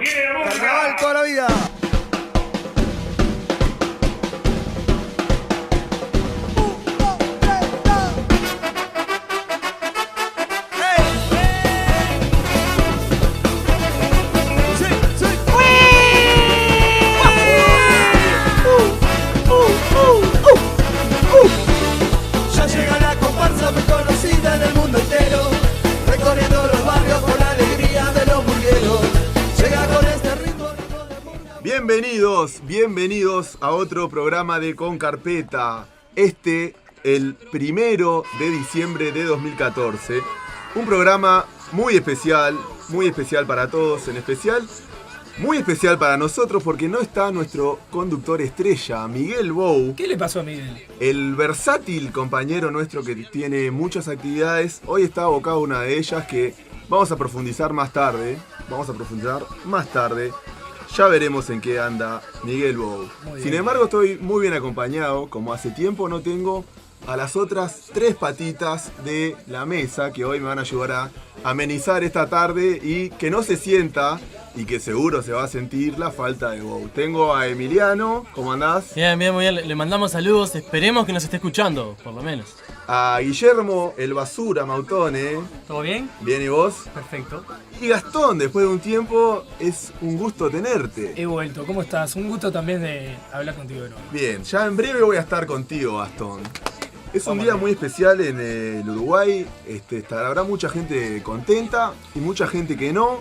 ¡Viene la música! Carnaval toda la vida. Ya llega la comparsa muy conocida en el mundo entero, recorriendo los barrios con la alegría de los burgueros. Llega con este ritmo de murga. Bienvenidos a otro programa de Con Carpeta. El 1 de diciembre de 2014. Un programa muy especial para todos, en especial muy especial para nosotros porque no está nuestro conductor estrella, Miguel Bou. ¿Qué le pasó a Miguel? El versátil compañero nuestro que tiene muchas actividades, hoy está abocado a una de ellas que vamos a profundizar más tarde. Ya veremos en qué anda Miguel Bou. Sin embargo, estoy muy bien acompañado, como hace tiempo no tengo a las otras 3 patitas de la mesa que hoy me van a ayudar a amenizar esta tarde y que no se sienta y que seguro se va a sentir la falta de Bou. Tengo a Emiliano, ¿cómo andás? Bien, muy bien. Le mandamos saludos, esperemos que nos esté escuchando, por lo menos. A Guillermo, el basura Mautone. ¿Todo bien? Bien, ¿y vos? Perfecto. Y Gastón, después de un tiempo, es un gusto tenerte. He vuelto, ¿cómo estás? Un gusto también de hablar contigo de nuevo. Bien, ya en breve voy a estar contigo, Gastón. Es un día muy especial en el Uruguay. Habrá mucha gente contenta y mucha gente que no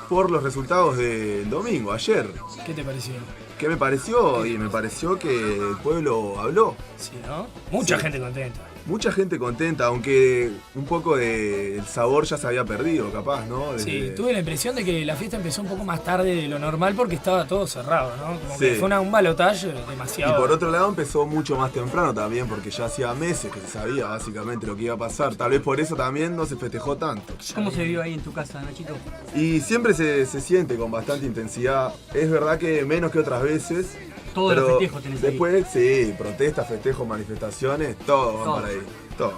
por los resultados del domingo, ayer. ¿Qué te pareció? ¿Qué me pareció? Y me pareció que el pueblo habló. Sí, ¿no? Mucha Sí. gente contenta. Mucha gente contenta, aunque un poco del sabor ya se había perdido, capaz, ¿no? Sí, tuve la impresión de que la fiesta empezó un poco más tarde de lo normal porque estaba todo cerrado, ¿no? Como Sí. que fue un balotaje Y demasiado. por otro lado empezó mucho más temprano también, porque ya hacía meses que se sabía básicamente lo que iba a pasar. Tal vez por eso también no se festejó tanto. ¿Cómo se vivió ahí en tu casa, Nachito? Y siempre se siente con bastante intensidad. Es verdad que menos que otras veces. Todos pero los festejos tenés ahí. después, sí, protestas, festejos, manifestaciones, todos van Todos. para ahí. Todos.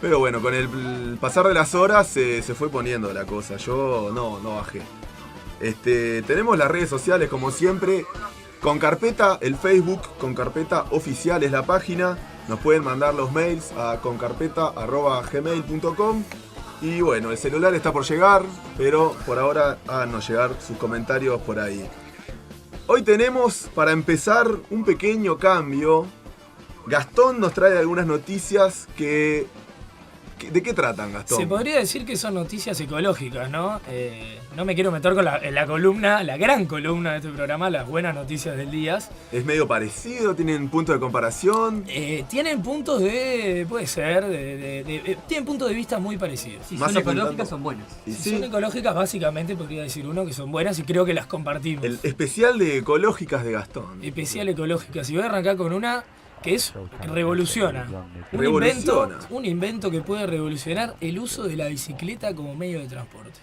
Pero bueno, con el pasar de las horas se fue poniendo la cosa. Yo no bajé. Tenemos las redes sociales como siempre. Con Carpeta, el Facebook, Con Carpeta Oficial es la página. Nos pueden mandar los mails a concarpeta@gmail.com. Y bueno, el celular está por llegar, pero por ahora háganos llegar sus comentarios por ahí. Hoy tenemos, para empezar, un pequeño cambio. Gastón nos trae algunas noticias que... ¿De qué tratan, Gastón? Se podría decir que son noticias ecológicas, ¿no? No me quiero meter con la columna, la gran columna de este programa, las buenas noticias del día. ¿Es medio parecido? ¿Tienen punto de comparación? Tienen puntos de... puede ser, tienen puntos de vista muy parecidos. Si Más son apuntando- ecológicas, son buenas. Y Si sí, son ecológicas, básicamente podría decir uno que son buenas y creo que las compartimos. el especial de ecológicas de Gastón. Especial ecológicas. Y voy a arrancar con una que es revoluciona. Revoluciona. Un invento que puede revolucionar el uso de la bicicleta como medio de transporte.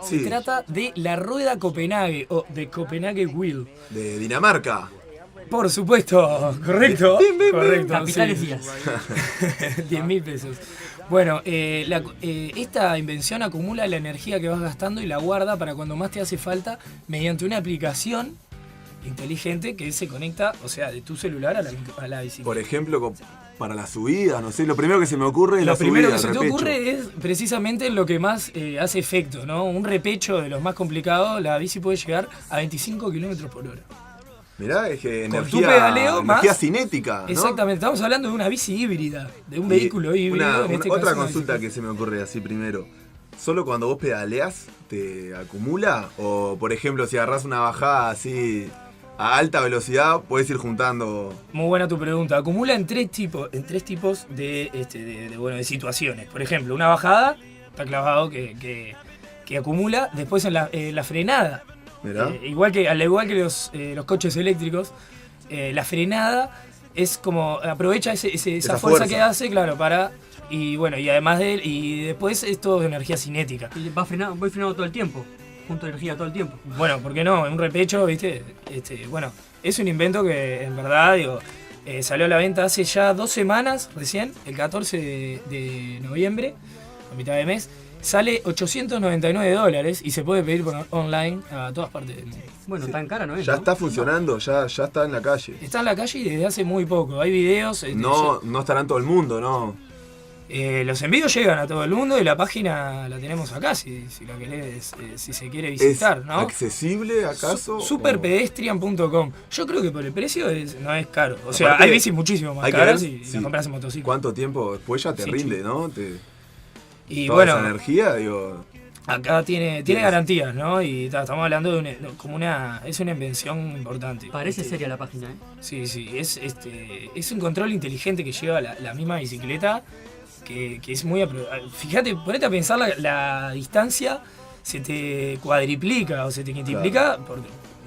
Sí, Se trata de la rueda Copenhague o de Copenhague Wheel. de Dinamarca. Por supuesto, correcto. Correcto. Capitales sí. Díaz. 10.000 pesos. Bueno, esta invención acumula la energía que vas gastando y la guarda para cuando más te hace falta mediante una aplicación inteligente que se conecta, o sea, de tu celular a la bicicleta. Por ejemplo, para la subida, no sé, lo primero que se me ocurre es Lo la subida, primero que el se te repecho. ocurre es precisamente lo que más hace efecto, ¿no? Un repecho de los más complicados, la bici puede llegar a 25 km por hora. Mirá, es que Con tu energía, pedaleo energía más- cinética, ¿no? Exactamente, estamos hablando de una bici híbrida, de un Y vehículo híbrido. en este otra caso, una consulta bicicleta. que se me ocurre así primero. ¿Solo cuando vos pedaleás te acumula? O, por ejemplo, si agarrás una bajada así a alta velocidad, puedes ir juntando... Muy buena tu pregunta. Acumula en tres tipos de situaciones. Por ejemplo, una bajada, está clavado que acumula. Después en la frenada. Mirá. Al igual que los coches eléctricos, la frenada es como aprovecha esa Esa fuerza fuerza. que hace, claro, para... Y bueno, y además y después es todo de energía cinética. Y voy frenando todo el tiempo. Junto energía todo el tiempo. Bueno, ¿por qué no? Un repecho, ¿viste? Bueno, es un invento que en verdad, salió a la venta hace ya 2 semanas recién, el 14 de noviembre, a mitad de mes. Sale $899 y se puede pedir por online a todas partes del mundo. Bueno, tan cara no es. Ya ¿no? está funcionando, ya está en la calle. Está en la calle y desde hace muy poco. Hay videos. No estará en todo el mundo, ¿no? Los envíos llegan a todo el mundo y la página la tenemos acá si la querés, si se quiere visitar, ¿Es ¿no? accesible acaso? Superpedestrian.com. Yo creo que por el precio no es caro. O sea, Aparte, hay bicis muchísimo más hay que caras ver y si- las compras en motocicleta. ¿Cuánto tiempo después ya te Sí, rinde, sí. no? Y Toda bueno, esa energía, digo. acá tiene Yes. garantías, ¿no? Y estamos hablando de es una invención importante. Parece seria la página, ¿eh? Sí, es un control inteligente que lleva la misma bicicleta, que es muy... Fíjate, ponete a pensar la distancia, se te cuadriplica o se te quintuplica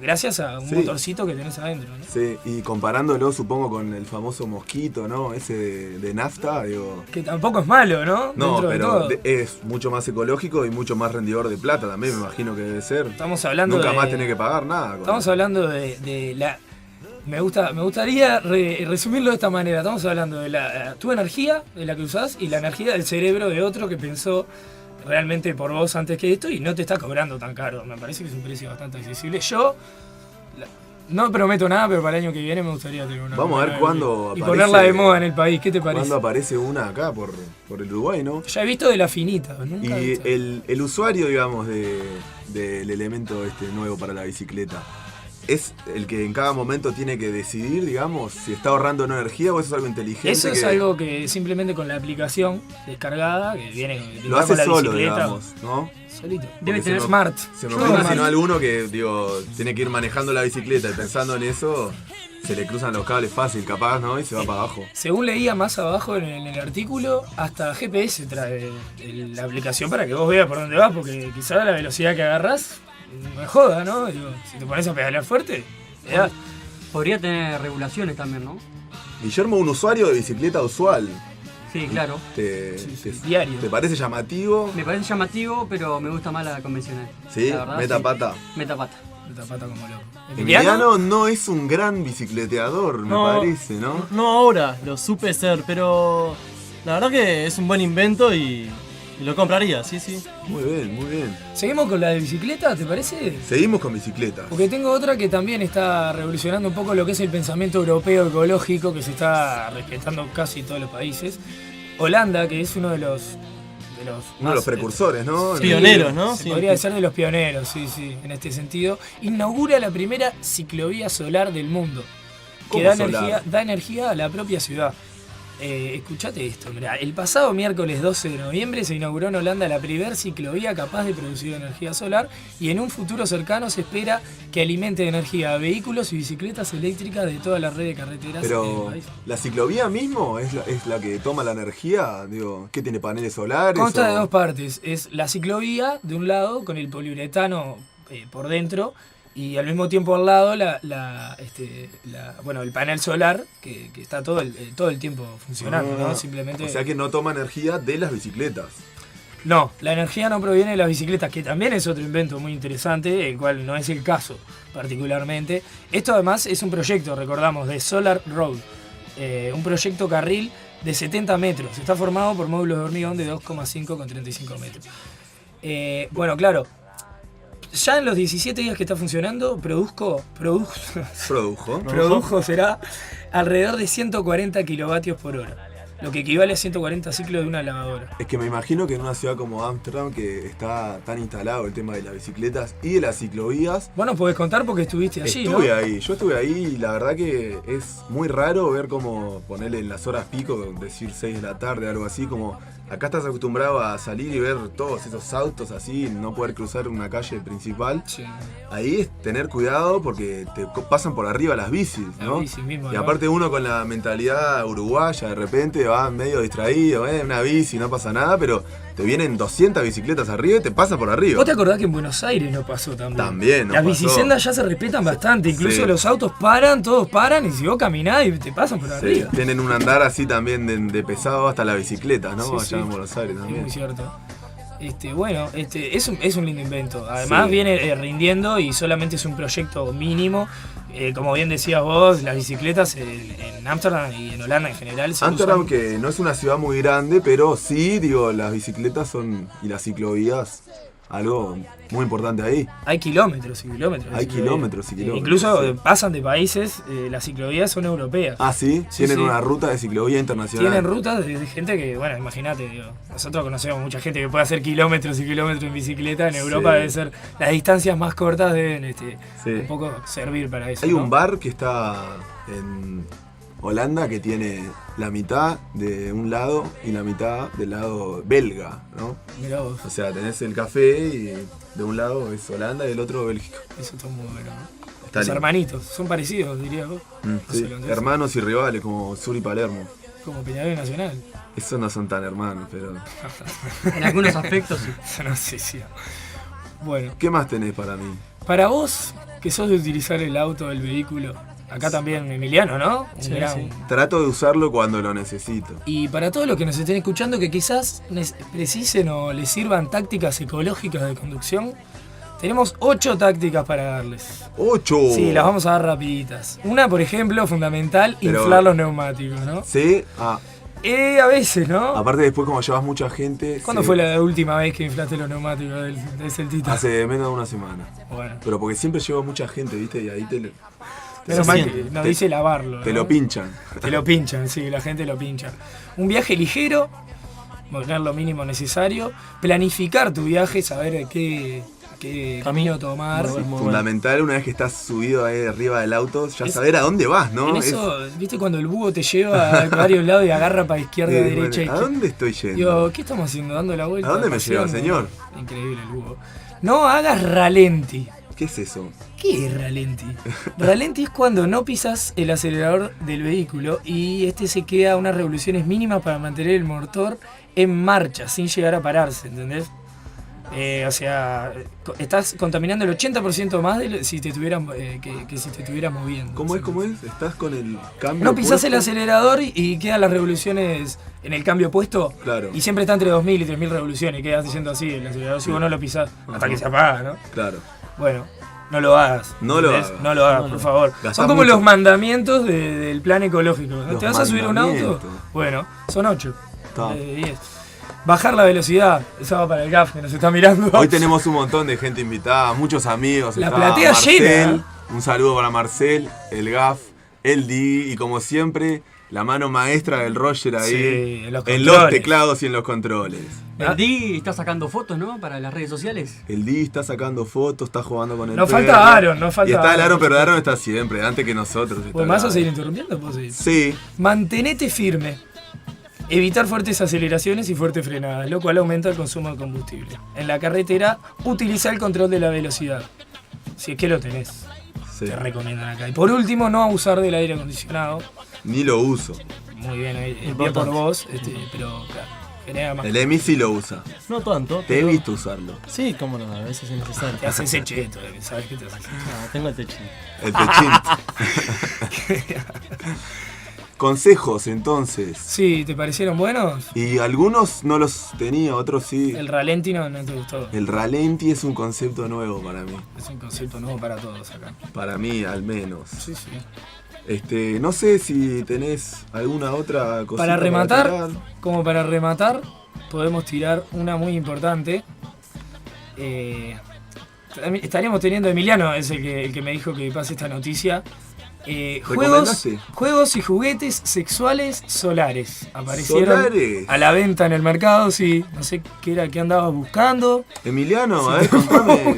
gracias a un Sí. motorcito que tenés adentro, ¿no? Sí, y comparándolo, supongo, con el famoso mosquito, ¿no? Ese de nafta, digo. Que tampoco es malo, ¿no? No, Dentro de pero todo. es mucho más ecológico y mucho más rendidor de plata también, me imagino que debe ser. Estamos hablando Nunca de... más tenés que pagar nada. con Estamos eso. hablando de la... Me gustaría resumirlo de esta manera. Estamos hablando de tu energía, de la que usás, y la energía del cerebro de otro que pensó realmente por vos antes que esto y no te está cobrando tan caro. Me parece que es un precio bastante accesible. Yo no prometo nada, pero para el año que viene me gustaría tener una. Vamos a ver buena cuándo y aparece- ponerla de moda en el país. ¿Qué te parece? Cuando aparece una acá por el Uruguay, ¿no? Ya he visto de la finita. Nunca he Y visto. el usuario, digamos, del elemento nuevo para la bicicleta, ¿es el que en cada momento tiene que decidir, digamos, si está ahorrando o no energía o eso es algo inteligente? Eso es que algo que simplemente con la aplicación descargada, que viene lo hace con la solo, bicicleta, digamos, ¿no? solito. Debe se tener me- Smart. Se me Yo ocurre Smart. si no alguno que, digo, tiene que ir manejando la bicicleta y pensando en eso, se le cruzan los cables fácil, capaz, ¿no? Y se va para abajo. Según leía más abajo en el artículo, hasta GPS trae la aplicación para que vos veas por dónde vas, porque quizá la velocidad que agarras no es joda, ¿no? Digo, si te pones a pedalear fuerte, le das. Podría tener regulaciones también, ¿no? Guillermo, un usuario de bicicleta usual, Sí, claro. ¿te diario. parece llamativo? Me parece llamativo, pero me gusta más la convencional. Sí, La verdad, meta sí. pata. Meta pata. De tapata como loco. Emiliano no es un gran bicicleteador, me parece, ¿no? No ahora, lo supe ser, pero la verdad que es un buen invento y lo compraría, sí, sí. Muy bien, muy bien. ¿Seguimos con la de bicicleta, te parece? Seguimos con bicicletas. Porque tengo otra que también está revolucionando un poco lo que es el pensamiento europeo ecológico que se está respetando en casi todos los países. Holanda, que es uno de los Uno de más, los precursores, ¿no? sí, Pioneros, ¿no? Se Sí. podría ser de los pioneros, sí, en este sentido. Inaugura la primera ciclovía solar del mundo. Que ¿Cómo solar? da energía a la propia ciudad. Escuchate esto, mirá. El pasado miércoles 12 de noviembre se inauguró en Holanda la primera ciclovía capaz de producir energía solar y en un futuro cercano se espera que alimente de energía a vehículos y bicicletas eléctricas de toda la red de carreteras del Pero país. la ciclovía mismo es la que toma la energía, digo, ¿qué tiene paneles solares? Consta o- de dos partes. Es la ciclovía de un lado con el poliuretano por dentro y al mismo tiempo al lado el panel solar que está todo el tiempo funcionando, Ah, ¿no? Simplemente. O sea que no toma energía de las bicicletas. No, la energía no proviene de las bicicletas, que también es otro invento muy interesante, el cual no es el caso particularmente. Esto además es un proyecto, recordamos, de Solar Road, un proyecto carril de 70 metros. Está formado por módulos de hormigón de 2,5 con 35 metros. Bueno, claro, ya en los 17 días que está funcionando, Produjo. produjo será alrededor de 140 kilovatios por hora, lo que equivale a 140 ciclos de una lavadora. Es que me imagino que en una ciudad como Ámsterdam, que está tan instalado el tema de las bicicletas y de las ciclovías, Vos nos podés contar porque estuviste allí, estuve ¿no? ahí, yo estuve ahí y la verdad que es muy raro ver cómo ponerle en las horas pico, decir 6 de la tarde, algo así, como acá estás acostumbrado a salir y ver todos esos autos así, no poder cruzar una calle principal. Sí. Ahí es tener cuidado porque te pasan por arriba las bicis, ¿no? Las bicis mismo, Y ¿no? aparte uno con la mentalidad uruguaya, de repente va medio distraído, una bici, no pasa nada, pero te vienen 200 bicicletas arriba y te pasan por arriba. ¿Vos te acordás que en Buenos Aires no pasó también? También nos Las pasó. bicisendas ya se respetan bastante, incluso Sí. los autos paran, todos paran y si vos caminás y te pasan por Sí, arriba. tienen un andar así también de pesado hasta la bicicleta, ¿no? Sí, Allá sí. en Buenos Aires Es también. muy cierto. Bueno, es un lindo invento. Además Sí. viene rindiendo y solamente es un proyecto mínimo. Como bien decías vos, las bicicletas en Ámsterdam y en Holanda en general se Ámsterdam, usan. que no es una ciudad muy grande, pero sí, digo, las bicicletas son y las ciclovías algo muy importante ahí. Hay kilómetros y kilómetros. de Hay ciclovías. kilómetros y kilómetros, Incluso sí. pasan de países, las ciclovías son europeas. Ah, sí, Sí, tienen sí. una ruta de ciclovía internacional. Tienen rutas de gente que, bueno, imagínate, digo, nosotros conocemos mucha gente que puede hacer kilómetros y kilómetros en bicicleta. En Europa Sí. debe ser, las distancias más cortas deben Sí. un poco servir para eso. Hay ¿no? un bar que está en Holanda que tiene la mitad de un lado y la mitad del lado belga, ¿no? Mirá vos, O sea, tenés el café y de un lado es Holanda y del otro Bélgica. eso está muy bueno, ¿no? Está Los lindo. hermanitos, son parecidos, diría vos. No Sí, sé, lo hermanos y rivales como Sur y Palermo. como Peñarol y Nacional. Esos no son tan hermanos, pero... En algunos aspectos sí. No sé si. Bueno, ¿Qué más tenés para mí? para vos, que sos de utilizar el auto, el vehículo, acá también Emiliano, ¿no? Un Sí, gran- sí. Trato de usarlo cuando lo necesito. Y para todos los que nos estén escuchando que quizás precisen o les sirvan tácticas ecológicas de conducción, tenemos 8 tácticas para darles. ¡8! Sí, las vamos a dar rapiditas. Una, por ejemplo, fundamental, Pero- inflar los neumáticos, ¿no? Sí, A veces, ¿no? aparte después como llevas mucha gente... ¿Cuándo sí, fue la última vez que inflaste los neumáticos del Celtita? Hace menos de una semana. Bueno, Pero porque siempre lleva mucha gente, ¿viste? Y ahí menos mal siente. que nos dice lavarlo. te ¿no? lo pinchan. Te lo pinchan, sí, la gente lo pincha. Un viaje ligero, poner lo mínimo necesario, planificar tu viaje, saber qué camino tomar. Muy bueno. Fundamental, una vez que estás subido ahí arriba del auto, ya saber a dónde vas, ¿no? En Es- eso, viste cuando el búho te lleva a varios lados y agarra para izquierda, bueno, derecha, ¿a izquierda. dónde estoy yendo? Digo, ¿qué estamos haciendo? Dando la vuelta. ¿A dónde me paseando? lleva, señor? Increíble el búho. No hagas ralenti. ¿Qué es eso? ¿Qué es ralenti? Ralenti es cuando no pisas el acelerador del vehículo y este se queda a unas revoluciones mínimas para mantener el motor en marcha, sin llegar a pararse, ¿entendés? O sea, estás contaminando el 80% más de si te estuvieras, que si te estuvieras moviendo. ¿Cómo es? ¿Cómo es? ¿Estás con el cambio No pisás el puesto? acelerador y quedan las revoluciones en el cambio puesto. Claro. Y siempre está entre 2000 y 3000 revoluciones y quedas diciendo así el acelerador si vos no lo pisás hasta que se apaga, ¿no? Claro. Bueno, no lo hagas. No lo ¿entendés? hagas. No lo hagas, No, por no. favor. Gastás Son como mucho. los mandamientos del plan ecológico. ¿No? Los ¿Te vas a subir a un auto? mandamientos. Bueno, son 8. Está. De 10. Bajar la velocidad. Eso va para el GAF que nos está mirando. Hoy tenemos un montón de gente invitada, muchos amigos. La Está platea Marcel, llena. Un saludo para Marcel, el GAF, el Di y como siempre, la mano maestra del Roger ahí. Sí, en los los controles. teclados y en los controles. El Di está sacando fotos, ¿no? Para las redes sociales. El Di está sacando fotos, está jugando con el Nos perro. falta Aaron, nos falta Y está el Aaron. Aaron, pero Aaron está siempre, antes que nosotros. está ¿Vos me vas a el seguir Aaron. interrumpiendo? ¿Puedo seguir? Sí, Mantenete firme. Evitar fuertes aceleraciones y fuertes frenadas, lo cual aumenta el consumo de combustible. En la carretera, utiliza el control de la velocidad. Si es que lo tenés, sí. te recomiendan acá. Y por último, no abusar del aire acondicionado. Ni lo uso. Muy bien, bien por Importante. vos, pero claro, genera más. El Emi sí lo usa. No tanto. Te he pero- visto usarlo. Sí, cómo no, a veces es necesario. Te haces ese cheto, ¿sabes qué te haces? No, tengo el techo. El pechín. Consejos, entonces. Sí, ¿te parecieron buenos? Y algunos no los tenía, otros sí. El ralenti no te gustó. El ralenti es un concepto nuevo para mí. Es un concepto nuevo para todos acá. Para mí, al menos. Sí, sí. No sé si tenés alguna otra cosita Para rematar, tirar. como para rematar, podemos tirar una muy importante. Estaríamos teniendo, Emiliano es el que me dijo que pase esta noticia. ¿Recomendaste? Juegos y juguetes sexuales solares. Aparecieron ¿Solares? a la venta en el mercado, sí. No sé qué andabas buscando. Emiliano, a ver, contame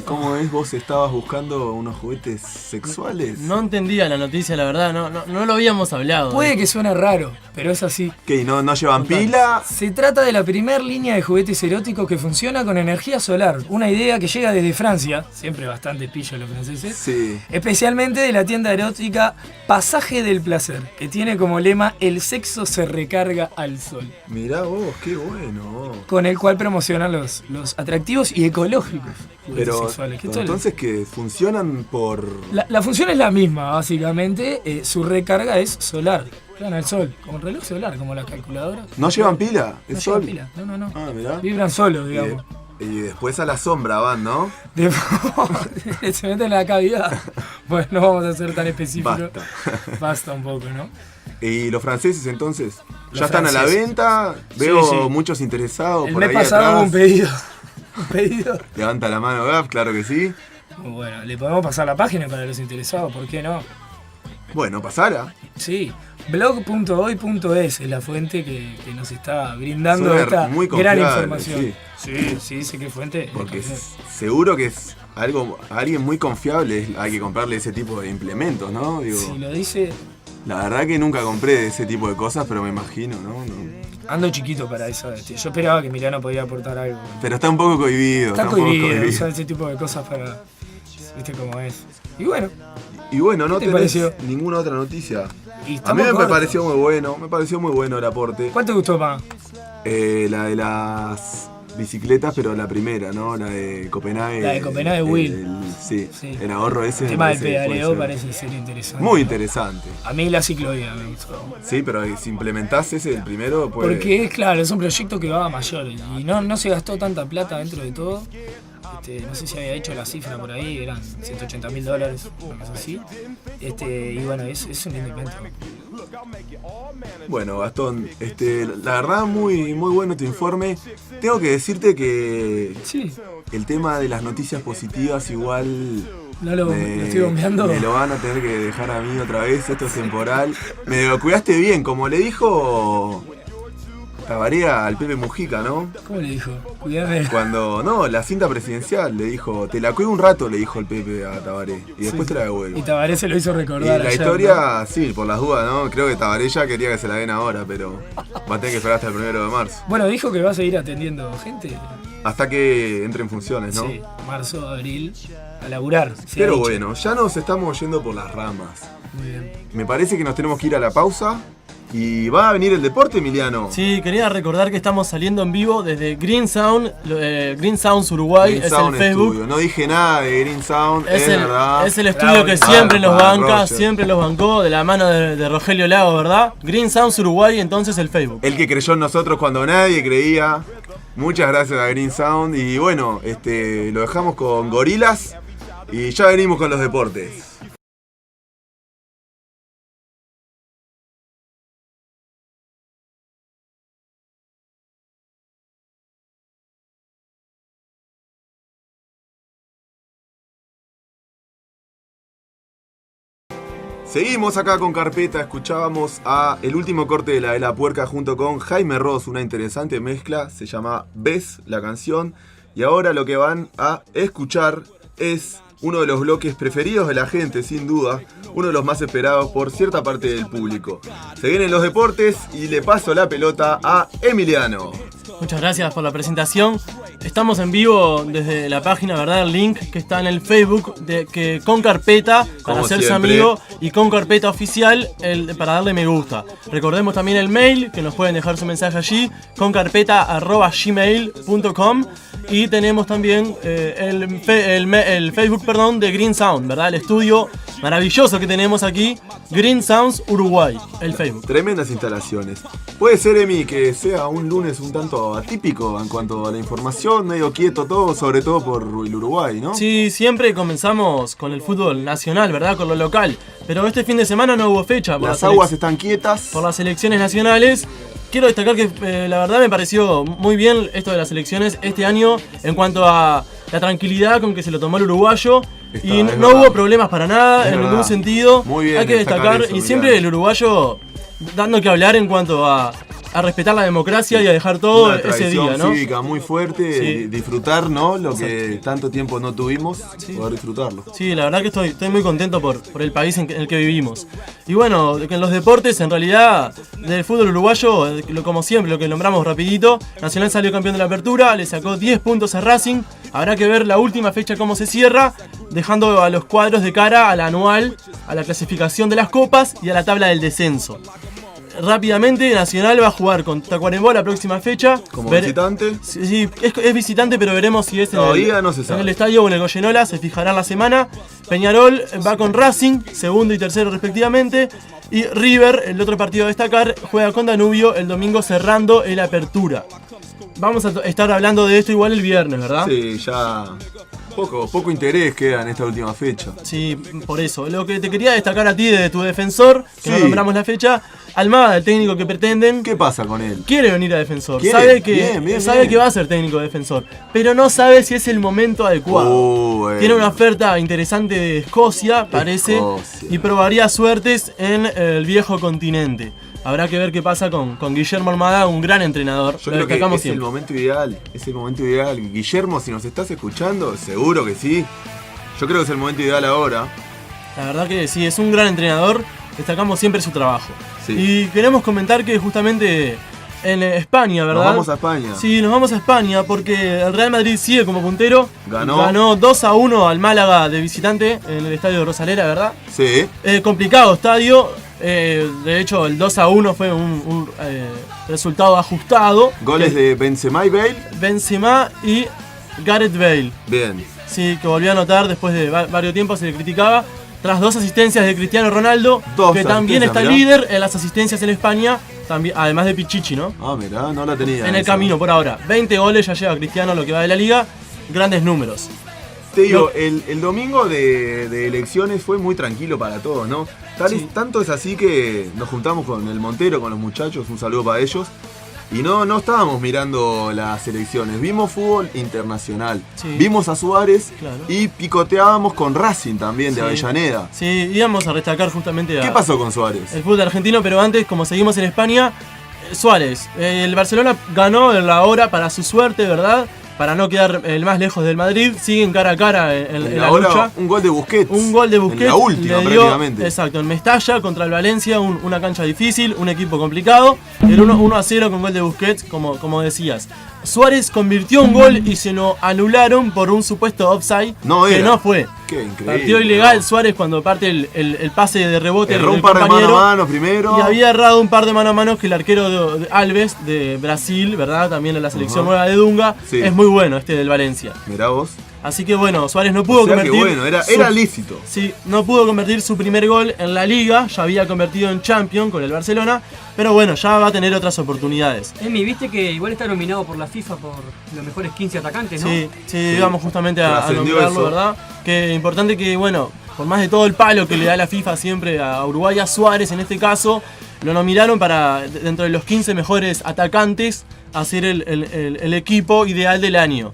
cómo es, vos estabas buscando unos juguetes sexuales. No entendía la noticia, la verdad, no lo habíamos hablado. Puede que suene raro, pero es así. ¿Qué? ¿No llevan pila? Se trata de la primer línea de juguetes eróticos que funciona con energía solar. Una idea que llega desde Francia, siempre bastante pillo los franceses. Sí. Especialmente de la tienda de erótica Pasaje del Placer, que tiene como lema "El sexo se recarga al sol", Mirá vos, qué bueno. con el cual promocionan los atractivos y ecológicos juguetes Pero sexuales. Que esto entonces que funcionan por... la función es la misma, básicamente. Su recarga es solar. Claro, el sol, como el reloj solar, como la calculadora. ¿No llevan pila? ¿Es No sol? llevan pila. No. Ah, mirá. Vibran solos, Y, digamos. y después a la sombra van, ¿no? Se meten en la cavidad. Bueno, no vamos a ser tan específicos. Basta. Basta un poco, ¿no? ¿Y los franceses entonces? Los ¿Ya están a la franceses. venta? Veo Sí. muchos interesados El por mes ahí pasado atrás. hubo un pedido. Un pedido. Levanta la mano, Gaf, claro que sí. Bueno, le podemos pasar la página para los interesados, ¿por qué no? Bueno, pasala. Sí, blog.hoy.es es la fuente que nos está brindando Suena esta muy gran confiable, información. Sí, sé qué fuente. Porque es seguro que es alguien muy confiable, hay que comprarle ese tipo de implementos, ¿no? Digo, Si lo dice, la verdad que nunca compré ese tipo de cosas, pero me imagino, ¿no? ando chiquito para eso. Yo esperaba que Milano podía aportar algo. Pero está un poco cohibido. Está un poco cohibido usar ese tipo de cosas para... ¿Viste cómo es? Y bueno, Y bueno, no ¿Qué te tenés pareció? ninguna otra noticia. y A mí estamos me cortos. pareció muy bueno, el aporte. ¿Cuál te gustó más? La de las bicicletas, pero la primera, ¿no? La de Copenhague. La de Copenhague Will. Sí, Sí. el ahorro ese. El me tema del parece que puede pedaleo ser parece ser interesante. muy interesante. A mí la ciclovía me gustó. Sí, pero si implementás ese, el primero, pues... Porque es claro, es un proyecto que va a mayor y no se gastó tanta plata dentro de todo. No sé si había hecho la cifra por ahí, eran $180.000, una cosa así. Y bueno, es un invento. Bueno, Gastón, la verdad muy bueno tu informe. Tengo que decirte que Sí, el tema de las noticias positivas igual lo estoy bombeando. me lo van a tener que dejar a mí otra vez, esto es temporal. Me lo cuidaste bien, como le dijo Tabaré al Pepe Mujica, ¿no? ¿Cómo le dijo? Cuidame. Cuando, no, la cinta presidencial le dijo, te la cuido un rato, le dijo el Pepe a Tabaré, y después Sí. te la devuelvo. Y Tabaré se lo hizo Y recordar. la ayer, historia, sí, por las dudas, ¿no? Creo que Tabaré ya quería que se la den ahora, pero va a tener que esperar hasta el 1 de marzo. ¿no? Bueno, dijo que va a seguir atendiendo gente. Hasta que entre en funciones, ¿no? Sí, marzo, abril, a laburar. se ha Pero dicho. bueno, ya nos estamos yendo por las ramas. Muy bien. Me parece que nos tenemos que ir a la pausa. Y va a venir el deporte, Emiliano. Sí, quería recordar que estamos saliendo en vivo desde Green Sound, Green Sounds Uruguay, Green es Sound el Facebook. Studio. No dije nada de Green Sound, es verdad. Es el estudio Bravo, que bravo, siempre nos bravo, banca, Roger. siempre los bancó, de la mano de Rogelio Lago, ¿verdad? Green Sounds Uruguay, entonces el Facebook. El que creyó en nosotros cuando nadie creía. Muchas gracias a Green Sound. Y bueno, lo dejamos con Gorilas. Y ya venimos con los deportes. Seguimos acá con Carpeta, escuchábamos a el último corte de la Puerca junto con Jaime Ross, una interesante mezcla, se llama Ves la canción, y ahora lo que van a escuchar es uno de los bloques preferidos de la gente, sin duda, uno de los más esperados por cierta parte del público. Se vienen los deportes y le paso la pelota a Emiliano. Muchas gracias por la presentación. Estamos en vivo desde la página, ¿verdad? El link que está en el Facebook que con carpeta para Como hacerse siempre. amigo y con carpeta oficial para darle me gusta. Recordemos también el mail, que nos pueden dejar su mensaje allí, concarpeta@gmail.com, y tenemos también el Facebook, de Green Sound, ¿verdad? El estudio maravilloso que tenemos aquí, Green Sounds Uruguay, el Facebook. Tremendas instalaciones. Puede ser, Emi, que sea un lunes un tanto atípico en cuanto a la información, medio quieto todo, sobre todo por el Uruguay, ¿no? Sí, siempre comenzamos con el fútbol nacional, ¿verdad? Con lo local. Pero este fin de semana no hubo fecha por Las las aguas están quietas. por las elecciones nacionales. Quiero destacar que la verdad me pareció muy bien esto de las elecciones este año en cuanto a la tranquilidad con que se lo tomó el uruguayo. Y es no verdad. hubo problemas para nada, Es en verdad. ningún sentido. Muy bien Hay que destacar destacar, eso, y siempre Emiliano. el uruguayo dando que hablar en cuanto a a respetar la democracia y a dejar todo Una ese tradición día, ¿no? cívica muy fuerte, Sí. disfrutar, ¿no? Lo que tanto tiempo no tuvimos, poder disfrutarlo. Sí, la verdad que estoy muy contento por el país en el que vivimos. Y bueno, en los deportes, en realidad, del fútbol uruguayo, como siempre, lo que nombramos rapidito, Nacional salió campeón de la apertura, le sacó 10 puntos a Racing. Habrá que ver la última fecha cómo se cierra, dejando a los cuadros de cara a la anual, a la clasificación de las copas y a la tabla del descenso. Rápidamente, Nacional va a jugar con Tacuarembó la próxima fecha. Como visitante. Sí, es visitante, pero veremos si es Todavía no se sabe. en el estadio o en el Goyenola, se fijará la semana. Peñarol va con Racing, segundo y tercero respectivamente. Y River, el otro partido a destacar, juega con Danubio el domingo cerrando el apertura. Vamos a estar hablando de esto igual el viernes, ¿verdad? Sí, ya poco interés queda en esta última fecha. Sí, por eso. Lo que te quería destacar a ti de tu defensor, que no Sí. nombramos la fecha, Almada, el técnico que pretenden, ¿Qué pasa con él? quiere venir a defensor. ¿Quiere? Sabe que Bien. que va a ser técnico de defensor, pero no sabe si es el momento adecuado. Tiene una oferta interesante de Escocia, parece, Escocia. y probaría suertes en el viejo continente. Habrá que ver qué pasa con Guillermo Almada, un gran entrenador. Yo Lo creo que destacamos es el siempre. momento ideal, es el momento ideal. Guillermo, si nos estás escuchando, seguro que sí. Yo creo que es el momento ideal ahora. La verdad que sí, es un gran entrenador, destacamos siempre su trabajo. Sí. Y queremos comentar que justamente en España, ¿verdad? Nos vamos a España. Sí, nos vamos a España porque el Real Madrid sigue como puntero. Ganó 2-1 al Málaga de visitante en el estadio de Rosalera, ¿verdad? Sí. Complicado estadio. De hecho, el 2-1 fue un resultado ajustado. Goles de Benzema y Bale. Benzema y Gareth Bale. Bien. Sí, que volvió a anotar después de varios tiempos, se le criticaba. Tras 2 asistencias de Cristiano Ronaldo, que también está asistencias, líder en las asistencias en España, también, además de Pichichi, ¿no? Ah, mirá, no la tenía. En el esa. camino por ahora. 20 goles ya lleva Cristiano lo que va de la liga. Grandes números. Te digo, el domingo de elecciones fue muy tranquilo para todos, ¿no? Tanto es así que nos juntamos con el Montero, con los muchachos, un saludo para ellos. Y no estábamos mirando las elecciones, vimos fútbol internacional, Sí. vimos a Suárez Claro. y picoteábamos con Racing también de Sí. Avellaneda. Sí, íbamos a destacar justamente ¿Qué pasó con Suárez? el fútbol argentino, pero antes, como seguimos en España, Suárez. El Barcelona ganó en la hora para su suerte, ¿verdad? Para no quedar el más lejos del Madrid. Siguen cara a cara en la Ahora lucha. un gol de Busquets. Un gol de Busquets. En la última, le dio, prácticamente. exacto, en Mestalla contra el Valencia, una cancha difícil, un equipo complicado. El 1-0 con gol de Busquets, como decías. Suárez convirtió un gol y se lo anularon por un supuesto offside que no fue. Qué increíble. Partió ilegal Suárez cuando parte el pase de rebote Erró del un par de compañero. mano a mano primero. Y había errado un par de mano a mano que el arquero de Alves de Brasil, ¿verdad? También en la selección Ajá. nueva de Dunga. Sí. Es muy bueno del Valencia. Mirá vos. Así que bueno, Suárez no pudo O sea que convertir. bueno, era lícito. Sí, no pudo convertir su primer gol en la liga. Ya había convertido en Champions con el Barcelona. Pero bueno, ya va a tener otras oportunidades. Emi, viste que igual está nominado por la FIFA por los mejores 15 atacantes, ¿no? Sí, vamos justamente a Trascendió nombrarlo, eso. ¿verdad? Que importante que, bueno, por más de todo el palo que le da la FIFA siempre a Uruguay, a Suárez en este caso, lo nominaron para, dentro de los 15 mejores atacantes, hacer el equipo ideal del año.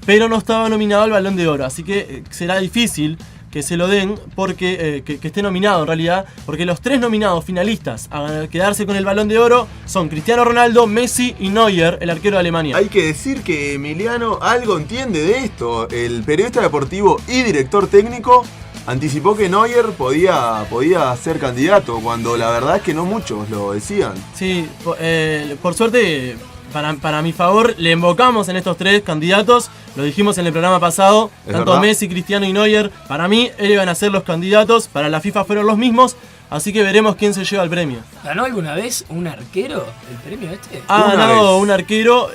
Pero no estaba nominado al Balón de Oro, así que será difícil que se lo den, porque que esté nominado en realidad, porque los 3 nominados finalistas a quedarse con el Balón de Oro son Cristiano Ronaldo, Messi y Neuer, el arquero de Alemania. Hay que decir que Emiliano algo entiende de esto. El periodista deportivo y director técnico anticipó que Neuer podía ser candidato, cuando la verdad es que no muchos lo decían. Sí, por suerte, para mi favor, le invocamos en estos 3 candidatos. Lo dijimos en el programa pasado, Es tanto verdad. Messi, Cristiano y Neuer. Para mí, ellos iban a ser los candidatos. Para la FIFA fueron los mismos. Así que veremos quién se lleva el premio. ¿Ganó alguna vez un arquero el premio este? Ha Una ganado vez. un arquero,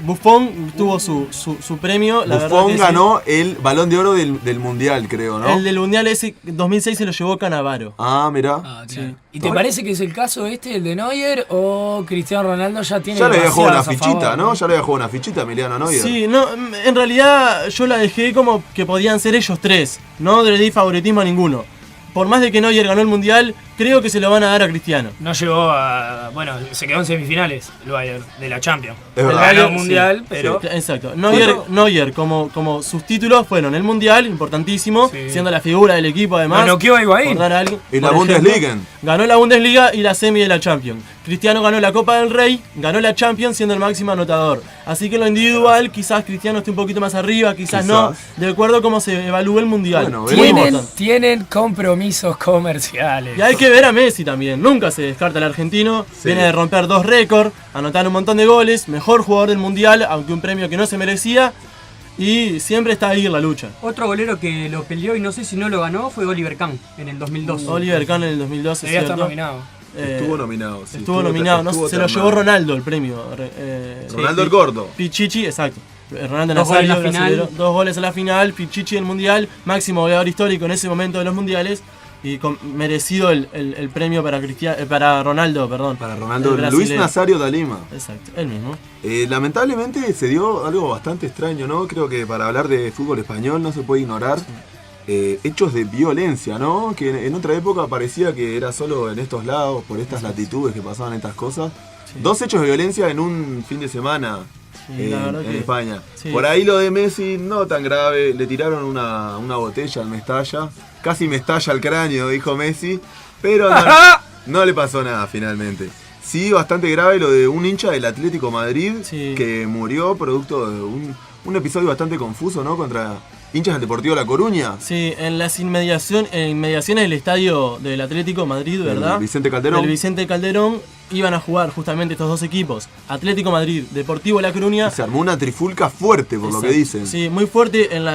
Buffon tuvo su premio. La verdad Buffon que sí. ganó el Balón de Oro del Mundial, creo, ¿no? El del Mundial ese 2006 se lo llevó Cannavaro. Ah, mirá. Ah, claro. Sí. ¿Y te parece que es el caso el de Neuer, o Cristiano Ronaldo ya tiene Ya le había jugado una demasiadas a fichita, favor? ¿no? Ya le había jugado una fichita a Emiliano Neuer. Sí, no, en realidad yo la dejé como que podían ser ellos 3. No le di favoritismo a ninguno. Por más de que Neuer ganó el Mundial, creo que se lo van a dar a Cristiano. No llegó a... Bueno, se quedó en semifinales el Bayern de la Champions. Es verdad. Ganó Sí, Mundial, pero... Sí, exacto. Neuer como sus títulos fueron el Mundial, importantísimo, Sí. siendo la figura del equipo además. Lo noqueó a Higuaín. por dar algo, Y la por ejemplo. Bundesliga. Ganó la Bundesliga y la semi de la Champions. Cristiano ganó la Copa del Rey, ganó la Champions siendo el máximo anotador. Así que en lo individual quizás Cristiano esté un poquito más arriba, quizás no, de acuerdo a cómo se evalúe el Mundial. Bueno, Tienen compromisos comerciales. Y hay que ver a Messi también, nunca se descarta el argentino, viene de romper 2 récords, anotar un montón de goles, mejor jugador del Mundial, aunque un premio que no se merecía, y siempre está ahí en la lucha. Otro golero que lo peleó y no sé si no lo ganó fue Oliver Kahn en el 2002. Oliver Kahn en el 2012, Debía estar ¿cierto? nominado. Estuvo nominado, sí. Estuvo nominado, no, se lo llevó Ronaldo el premio. Ronaldo el Gordo. Pichichi, exacto. Ronaldo 2 goles en Nazario, la final. brasilero, 2 goles en la final, Pichichi en el Mundial, máximo goleador histórico en ese momento de los Mundiales. Y merecido el premio para Ronaldo, perdón. Para Ronaldo, el Luis brasilero. Nazario da Lima. Exacto, él mismo. Lamentablemente se dio algo bastante extraño, ¿no? Creo que para hablar de fútbol español no se puede ignorar hechos de violencia, ¿no? Que en otra época parecía que era solo en estos lados, por estas latitudes que pasaban estas cosas. Sí. 2 hechos de violencia en un fin de semana. Sí, la verdad en que- España. sí. Por ahí lo de Messi no tan grave, le tiraron una botella al Mestalla, casi me estalla el cráneo, dijo Messi, pero no le pasó nada finalmente. Sí, bastante grave lo de un hincha del Atlético Madrid Sí. que murió producto de un episodio bastante confuso, ¿no? Contra hinchas del Deportivo La Coruña. Sí, en las inmediaciones del estadio del Atlético Madrid, ¿verdad? Del Vicente Calderón. Del Vicente Calderón iban a jugar justamente estos 2 equipos, Atlético Madrid, Deportivo La Coruña. Se armó una trifulca fuerte, por lo que dicen. Sí, muy fuerte en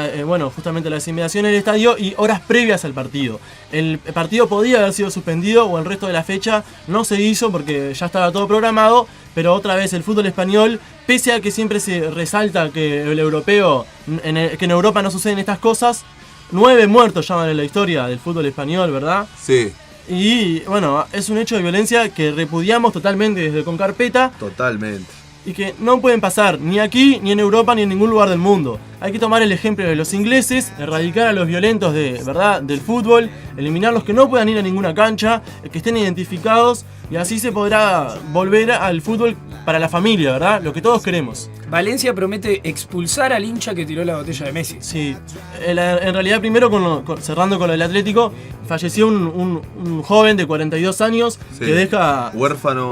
justamente las inmediaciones del estadio y horas previas al partido. El partido podía haber sido suspendido o el resto de la fecha no se hizo porque ya estaba todo programado, pero otra vez el fútbol español, pese a que siempre se resalta que el europeo, que en Europa no suceden estas cosas, 9 muertos llaman en la historia del fútbol español, ¿verdad? Sí, Y bueno, es un hecho de violencia que repudiamos totalmente desde Con Carpeta totalmente. y que no pueden pasar ni aquí, ni en Europa, ni en ningún lugar del mundo. Hay que tomar el ejemplo de los ingleses, erradicar a los violentos del fútbol, eliminar los que no puedan ir a ninguna cancha, que estén identificados, y así se podrá volver al fútbol para la familia, ¿verdad? Lo que todos queremos. Valencia promete expulsar al hincha que tiró la botella de Messi. Sí, en realidad primero cerrando con lo del Atlético, falleció un joven de 42 años Sí. que deja Huérfano.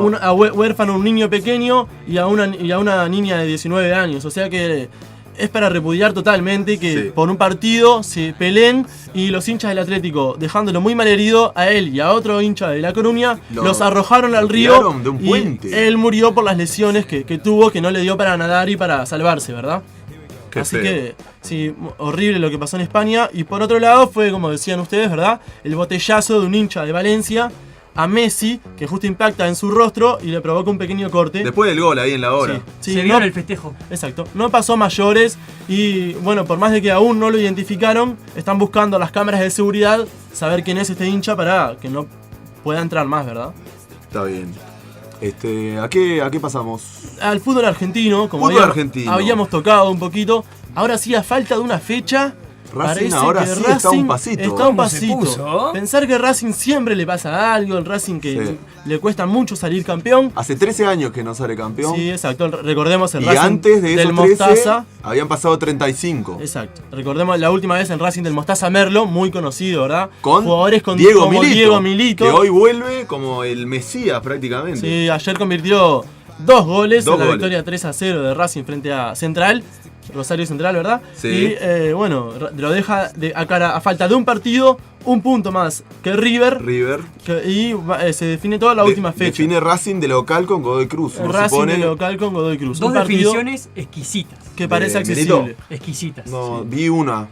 huérfano un niño pequeño y a una niña de 19 años. O sea que es para repudiar totalmente que Sí. por un partido se peleen y los hinchas del Atlético, dejándolo muy mal herido a él y a otro hincha de La Coruña, los arrojaron al río tiraron de un y puente. él murió por las lesiones que tuvo, que no le dio para nadar y para salvarse, ¿verdad? Qué Así feo. que, sí, horrible lo que pasó en España. Y por otro lado fue, como decían ustedes, ¿verdad? El botellazo de un hincha de Valencia a Messi, que justo impacta en su rostro y le provoca un pequeño corte. Después del gol ahí en la hora. Sí, Se no- vio en el festejo. Exacto, no pasó mayores y bueno, por más de que aún no lo identificaron, están buscando las cámaras de seguridad saber quién es este hincha para que no pueda entrar más, ¿verdad? Está bien. ¿A qué pasamos? Al fútbol argentino, como Fútbol argentino. habíamos tocado un poquito, ahora sí a falta de una fecha. Racing parece ahora que sí está a un pasito. Está a un ¿Cómo se pasito. puso? Pensar que Racing siempre le pasa algo, el Racing que Sí. le cuesta mucho salir campeón. Hace 13 años que no sale campeón. Sí, exacto. Recordemos el y Racing antes de del esos 13 Mostaza. habían pasado 35. Exacto. Recordemos la última vez en Racing del Mostaza Merlo, muy conocido, ¿verdad? Con jugadores Diego como Milito, Diego Milito. que hoy vuelve como el Mesías prácticamente. Sí, ayer convirtió 2 goles Dos en la goles. victoria 3-0 de Racing frente a Central, Rosario Central, ¿verdad? Sí. Y bueno, lo deja a falta de un partido, un punto más que River, River. se define toda la última fecha. Define Racing de local con Godoy Cruz. Uno Racing supone- de local con Godoy Cruz. Dos un partido definiciones exquisitas. que parece de accesible. Milito. Exquisitas. No, vi una.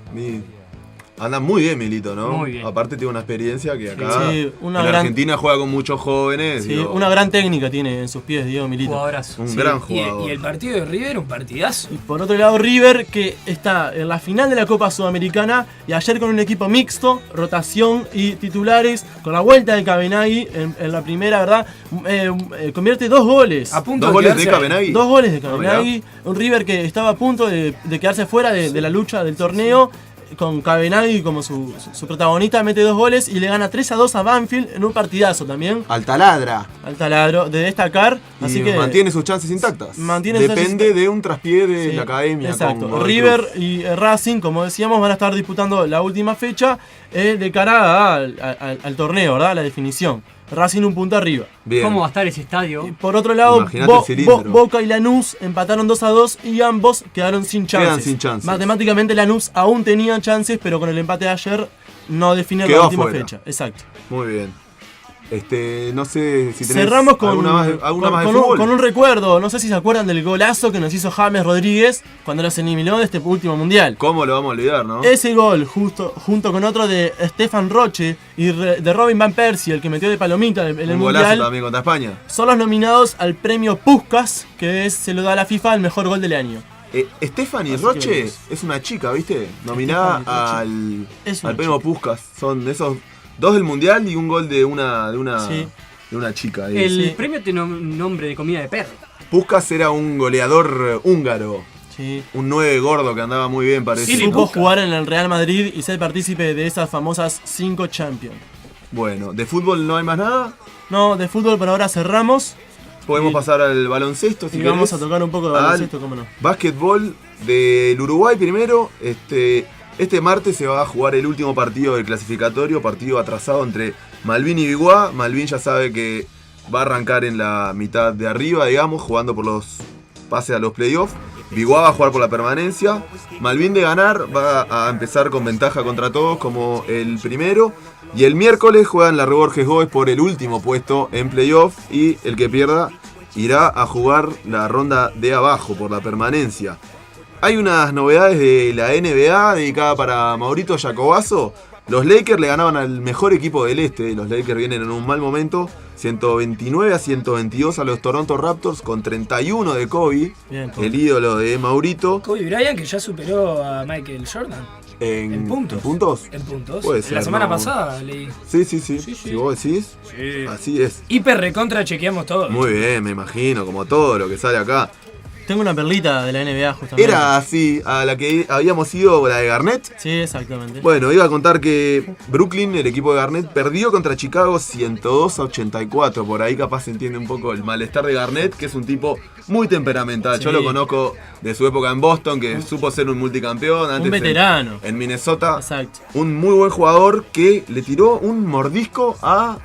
Anda muy bien Milito, ¿no? Muy bien. Aparte tiene una experiencia que acá Sí, una en gran- Argentina juega con muchos jóvenes. Sí, digo, una gran técnica tiene en sus pies Diego Milito. Jugadorazo. un sí, gran Y, jugador. y el partido de River, un partidazo. Y por otro lado, River, que está en la final de la Copa Sudamericana y ayer con un equipo mixto, rotación y titulares, con la vuelta de Cabenagui en la primera, ¿verdad? Convierte 2 goles. A punto Dos de goles de quedarse- Cabenagui. 2 goles de Ah, Cabenagui. Un River que estaba a punto de quedarse fuera de la lucha del torneo. Con Cabenagui como su protagonista, mete 2 goles y le gana 3-2 a Banfield en un partidazo también. Al taladra. Al taladro de destacar. Y Así que mantiene sus chances intactas. Mantiene sus Depende chances- de un traspié de Sí, la academia. Exacto. con Godoy River Cruz. y Racing, como decíamos, van a estar disputando la última fecha de cara al torneo, ¿verdad? La definición. Racing un punto arriba. Bien. ¿Cómo va a estar ese estadio? Por otro lado, Imaginate el cilindro. Boca y Lanús empataron 2-2 y ambos quedaron sin chances. Quedan sin chances. Matemáticamente Lanús aún tenía chances, pero con el empate de ayer no define Quedó la última afuera. fecha. Exacto. Muy bien. No sé si tenés Cerramos con, alguna más de fútbol. con un recuerdo. No sé si se acuerdan del golazo que nos hizo James Rodríguez cuando nos eliminó de este último mundial. ¿Cómo lo vamos a olvidar, no? Ese gol, junto con otro de Stefan Roche y de Robin Van Persie, el que metió de palomita en el Un golazo mundial, también contra España. son los nominados al premio Puskás, que se lo da a la FIFA al mejor gol del año. Stephanie Así Roche que es una chica, ¿viste? Nominada Stephanie Es una al premio chica. Puskás. Son esos 2 del mundial y un gol de una Sí. de una chica. ahí. El Sí. premio tiene un nombre de comida de perro. Puskás era un goleador húngaro. Sí. Un 9 gordo que andaba muy bien, parece. Sí, Supo Puskás. jugar en el Real Madrid y ser partícipe de esas famosas 5 Champions. Bueno, de fútbol no hay más nada. No, de fútbol por ahora cerramos. Podemos Y- pasar al baloncesto si Y vamos querés. a tocar un poco de Al baloncesto, cómo no. Básquetbol del Uruguay primero. Este martes se va a jugar el último partido del clasificatorio, partido atrasado entre Malvin y Biguá. Malvin ya sabe que va a arrancar en la mitad de arriba, digamos, jugando por los pases a los playoffs. Biguá va a jugar por la permanencia. Malvin de ganar va a empezar con ventaja contra todos como el primero. Y el miércoles juegan la Borges Gómez por el último puesto en playoff. Y el que pierda irá a jugar la ronda de abajo por la permanencia. Hay unas novedades de la NBA dedicada para Maurito Jacobazo. Los Lakers le ganaban al mejor equipo del este. Los Lakers vienen en un mal momento. 129-122 a los Toronto Raptors con 31 de Kobe, Bien, Kobe. el ídolo de Maurito. Kobe Bryant, que ya superó a Michael Jordan en puntos. ¿En puntos? en puntos. Puede ser, La semana no. pasada leí. Sí. Sí. Si vos decís, así es. Hiper recontra chequeamos todo. Muy bien, me imagino, como todo lo que sale acá. Tengo una perlita de la NBA justamente. Era así, a la que habíamos ido, la de Garnett. Sí, exactamente. Bueno, iba a contar que Brooklyn, el equipo de Garnett, perdió contra Chicago 102-84. Por ahí capaz se entiende un poco el malestar de Garnett, que es un tipo muy temperamental. Sí. Yo lo conozco de su época en Boston, que supo ser un multicampeón. Antes Un veterano. En Minnesota. Exacto. Un muy buen jugador que le tiró un mordisco a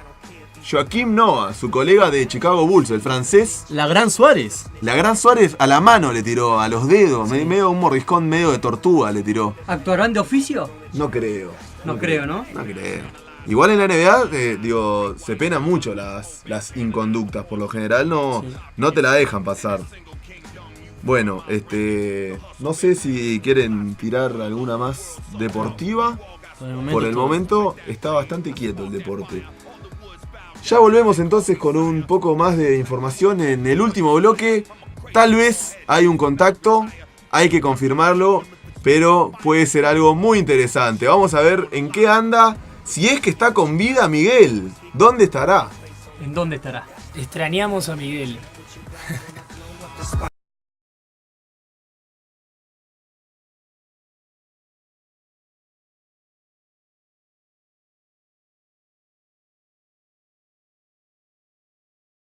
Joakim Noah, su colega de Chicago Bulls, el francés. La Gran Suárez. La gran Suárez a la mano le tiró, a los dedos, medio un mordiscón medio de tortuga le tiró. ¿Actuarán de oficio? No creo. No creo, ¿no? No creo. Igual en la NBA, se pena mucho las inconductas. Por lo general no te la dejan pasar. Bueno, no sé si quieren tirar alguna más deportiva. Por el todo. momento está bastante quieto el deporte. Ya volvemos entonces con un poco más de información en el último bloque. Tal vez hay un contacto, hay que confirmarlo, pero puede ser algo muy interesante. Vamos a ver en qué anda, si es que está con vida Miguel. ¿Dónde estará? ¿En dónde estará? Extrañamos a Miguel.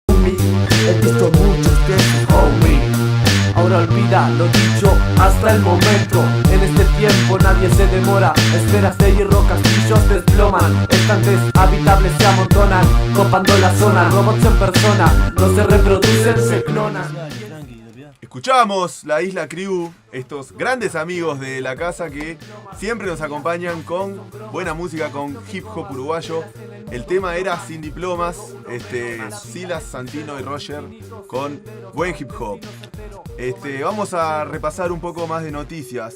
He visto muchos de esos homie. Ahora olvida lo dicho hasta el momento. En este tiempo nadie se demora. Esferas de hierro, castillos desploman. Estantes habitables se amontonan, copando la zona. Robots en persona, no se reproducen, se clonan. Escuchamos la Isla Crew, estos grandes amigos de la casa que siempre nos acompañan con buena música, con hip hop uruguayo. El tema era Sin Diplomas, Silas, Santino y Roger con buen hip hop. Vamos a repasar un poco más de noticias.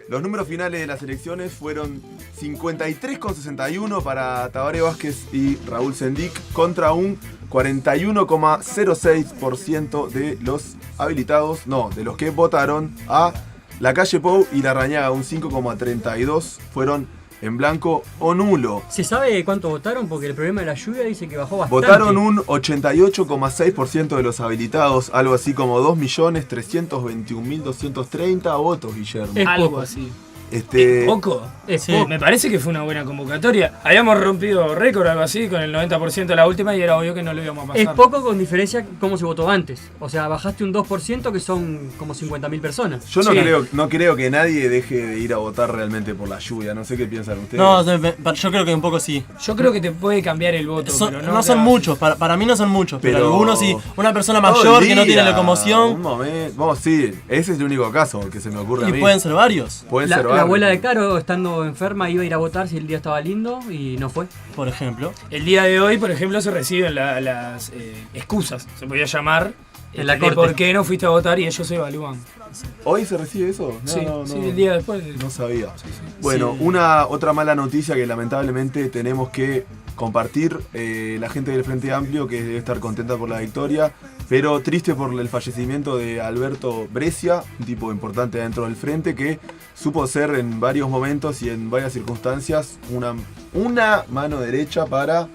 Los números finales de las elecciones fueron 53,61 para Tabaré Vázquez y Raúl Sendic contra un 41,06% de los habilitados, de los que votaron a La Calle Pou y Larrañaga. Un 5,32 fueron en blanco o nulo. ¿Se sabe cuánto votaron? Porque el problema de la lluvia dice que bajó bastante. Votaron un 88,6% de los habilitados, algo así como 2.321.230 votos, Guillermo. Es Algo poco. así. ¿Poco? Es Sí, poco. me parece que fue una buena convocatoria. Habíamos rompido récord, algo así, con el 90% de la última y era obvio que no lo íbamos a pasar. Es poco con diferencia cómo se votó antes. O sea, bajaste un 2% que son como 50.000 personas. Yo no, Sí. no creo que nadie deje de ir a votar realmente por la lluvia. No sé qué piensan ustedes. No, yo creo que un poco sí. Yo creo que te puede cambiar el voto, pero No te son va- muchos, para mí no son muchos, pero Pero- algunos sí. Una persona Todo mayor el que no tiene día, locomoción, Un momento. Vamos, sí, ese es el único caso que se me ocurre a y mí. pueden ser varios, Pueden La ser varios. abuela de Caro, estando enferma, iba a ir a votar si el día estaba lindo y no fue. por ejemplo. El día de hoy, por ejemplo, se reciben las excusas, se podía llamar, En la de corte. por qué no fuiste a votar y ellos se evalúan. ¿Hoy se recibe eso? No, sí, no, sí, no. el día después. No sabía. Bueno, Sí. otra mala noticia que lamentablemente tenemos que compartir. La gente del Frente Amplio que debe estar contenta por la victoria, pero triste por el fallecimiento de Alberto Brescia, un tipo importante dentro del Frente que supo ser en varios momentos y en varias circunstancias una mano derecha para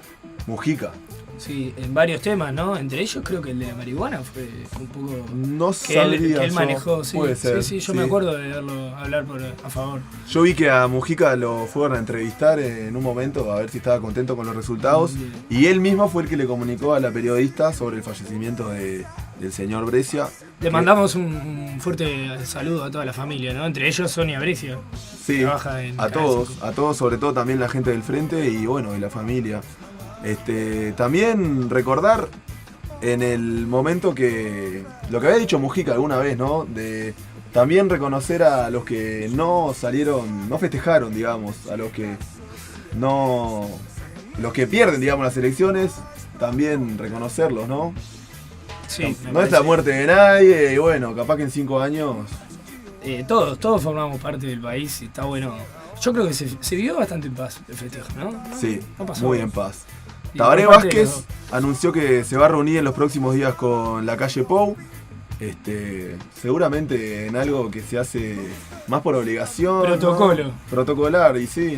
Mujica. Sí, en varios temas, ¿no? Entre ellos creo que el de la marihuana fue un poco... No Que él, sabría que él yo. manejó, sí. Puede ser, sí, yo me acuerdo de verlo hablar a favor. Yo vi que a Mujica lo fueron a entrevistar en un momento a ver si estaba contento con los resultados y él mismo fue el que le comunicó a la periodista sobre el fallecimiento del señor Brescia. Le mandamos un fuerte saludo a toda la familia, ¿no? Entre ellos Sonia Brescia. Sí, Trabaja en a todos, sobre todo también la gente del frente y bueno, y la familia. También recordar en el momento que lo que había dicho Mujica alguna vez, ¿no? De también reconocer a los que no salieron, no festejaron, digamos, a los que los que pierden, digamos, las elecciones, también reconocerlos, ¿no? Sí, me No es parece. la muerte de nadie, y bueno, capaz que en 5 años. Todos formamos parte del país y está bueno. Yo creo que se vivió bastante en paz el festejo, ¿no? Sí, No pasó muy nada. en paz. Y Tabaré por parte de Vázquez los anunció que se va a reunir en los próximos días con la calle Pou. Seguramente en algo que se hace más por obligación. Protocolo. ¿no? Protocolar, y sí,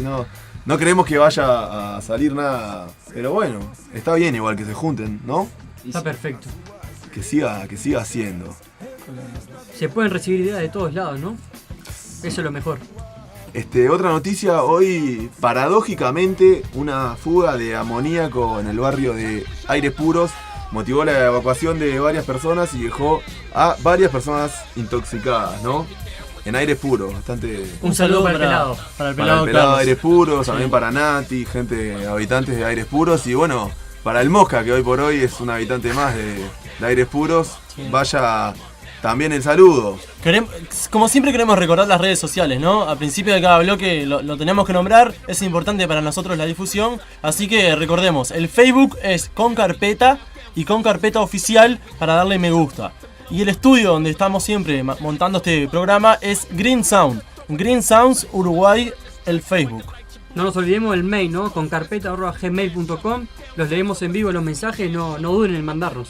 no creemos que vaya a salir nada. Pero bueno, está bien igual que se junten, ¿no? Está perfecto. Que siga haciendo. Se pueden recibir ideas de todos lados, ¿no? Eso es lo mejor. Otra noticia, hoy paradójicamente una fuga de amoníaco en el barrio de Aires Puros motivó la evacuación de varias personas y dejó a varias personas intoxicadas, ¿no? En Aires Puros, bastante... Un saludo para el pelado. Para el Para el pelado pelado de Carlos. Aires Puros, también para Nati, gente, habitantes de Aires Puros y bueno, para el Mosca, que hoy por hoy es un habitante más de Aires Puros, vaya también el saludo. Como siempre queremos recordar las redes sociales, ¿no? Al principio de cada bloque lo tenemos que nombrar, es importante para nosotros la difusión, así que recordemos, el Facebook es Con Carpeta y Con Carpeta Oficial para darle me gusta. Y el estudio donde estamos siempre montando este programa es Green Sound, Green Sounds Uruguay, el Facebook. No nos olvidemos del mail, ¿no? Con carpeta@gmail.com. Los leemos en vivo los mensajes, no duden en mandarnos.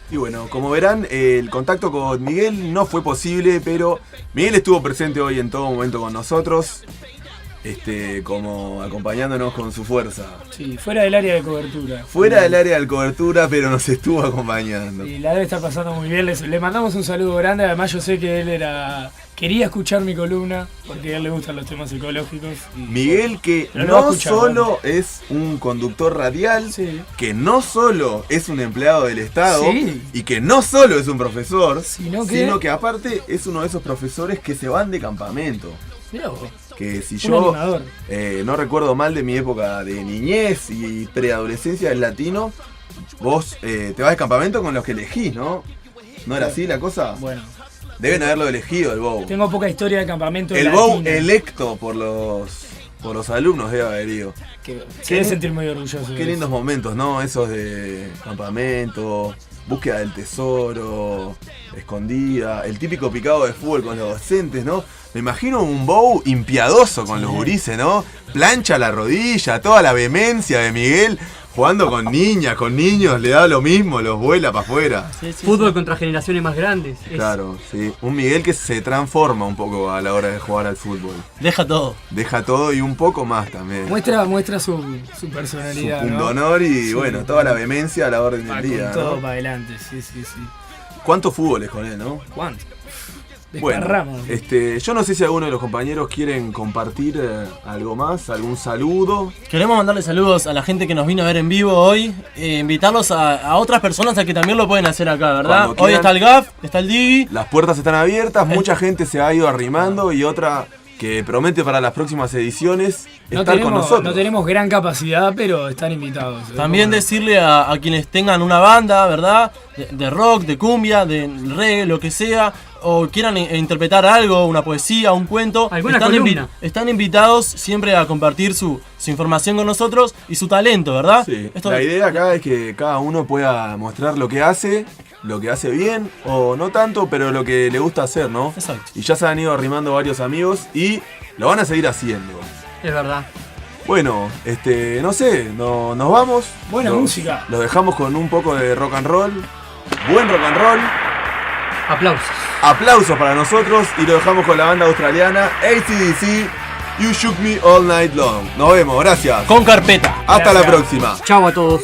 Y bueno, como verán, el contacto con Miguel no fue posible, pero Miguel estuvo presente hoy en todo momento con nosotros, como acompañándonos con su fuerza. Sí, fuera del área de cobertura. Fuera del área de cobertura, pero nos estuvo acompañando. Y la debe estar pasando muy bien. Le mandamos un saludo grande. Además, yo sé que él quería escuchar mi columna porque a él le gustan los temas ecológicos. Y, Miguel, que pero lo va a no escuchar, solo bueno. es un conductor radial, Sí. que no solo es un empleado del Estado Sí. y que no solo es un profesor, Sino sino que- que aparte es uno de esos profesores que se van de campamento. Mirá vos, Que si un yo animador. no recuerdo mal de mi época de niñez y preadolescencia del latino, vos te vas de campamento con los que elegís, ¿no? ¿No era así la cosa? Bueno, Deben haberlo elegido el BOU. tengo poca historia de campamento. El latino, BOU electo por los alumnos debe haber ido. que se debe sentir muy orgulloso. de Qué eso. lindos momentos, ¿no? Esos de campamento, búsqueda del tesoro, escondida, el típico picado de fútbol con los docentes, ¿no? Me imagino un Bow impiadoso con los gurises, ¿no? Plancha a la rodilla, toda la vehemencia de Miguel, jugando con niñas, con niños, le da lo mismo, los vuela para afuera. Sí, sí, Fútbol sí. contra generaciones más grandes. Claro, sí. Un Miguel que se transforma un poco a la hora de jugar al fútbol. Deja todo. Deja todo y un poco más también. Muestra su Su personalidad, ¿no? pundonor y Sí. bueno, toda la vehemencia a la orden Va del día, con todo ¿no? para adelante, sí. ¿Cuántos fútboles con él, no? ¿Cuánto? Desparramos. Yo no sé si alguno de los compañeros quieren compartir algo más, algún saludo. Queremos mandarle saludos a la gente que nos vino a ver en vivo hoy, invitarlos a otras personas a que también lo pueden hacer acá, ¿verdad? Cuando Hoy quieran. está el GAF, está el Divi. Las puertas están abiertas, mucha gente se ha ido arrimando y otra que promete para las próximas ediciones estar con nosotros. No tenemos gran capacidad, pero están invitados. También decirle a quienes tengan una banda, ¿verdad? De rock, de cumbia, de reggae, lo que sea, o quieran interpretar algo, una poesía, un cuento. ¿Alguna columna? Están invitados siempre a compartir su información con nosotros y su talento, ¿verdad? Sí. La idea acá es que cada uno pueda mostrar lo que hace bien o no tanto, pero lo que le gusta hacer, ¿no? Exacto. Y ya se han ido arrimando varios amigos y lo van a seguir haciendo. Es verdad. Bueno, no sé, nos vamos. Buena música. Los dejamos con un poco de rock and roll. Buen rock and roll. Aplausos. Aplausos para nosotros y lo dejamos con la banda australiana AC/DC, You Shook Me All Night Long. Nos vemos, gracias. Con carpeta. Hasta la Gracias. próxima. Chau a todos.